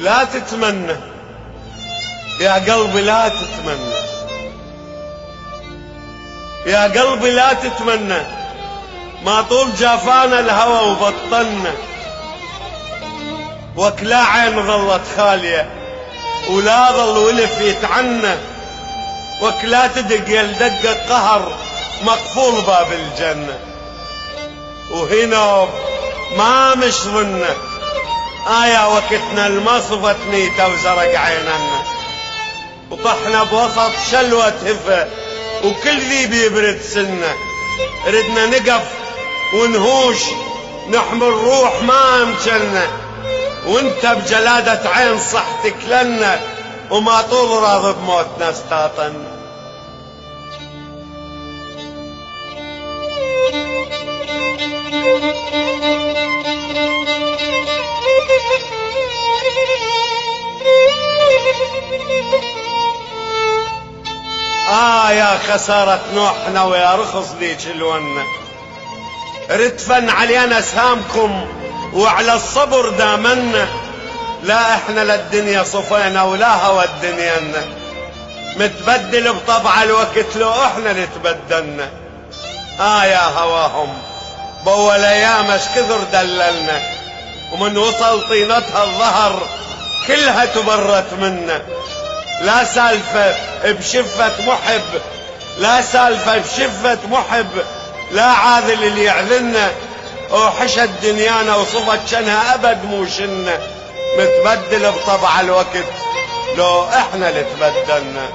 لا تتمنى يا قلبي، لا تتمنى يا قلبي، لا تتمنى ما طول جافانا الهوى وبطلنا، وكلا عين ظلت خالية ولا ظل ولف يتعنى، وكلا تدق يلدق قهر مقفول باب الجنة، وهنا ما مش ظنه يا وقتنا الما صفت نيته وزرق عيننا، وطحنا بوسط شلوة هفة وكل ذي بيبرد سنة، ردنا نقف ونهوش نحمل روح ما امكننا، وانت بجلادة عين صحتك لنا وما طول راض بموتنا استاطنا. يا خسارة نوحنا ويا رخص ذيك الونة، رتفن علينا سهامكم وعلى الصبر دامنا، لا احنا للدنيا صفينا ولا هوى الدنيا متبدل بطبع الوقت لو احنا اللي تبدلنا. يا هواهم بول ايام اش كثر دللنا، ومن وصل طينتها الظهر كلها تبرت منا، لا سالفة بشفة محب، لا سالفة بشفة محب، لا عاذل اللي يعذلنا، وحشت دنيانا وصفت شنها أبد موشنا، متبدل بطبع الوقت لو احنا اللي تبدلنا.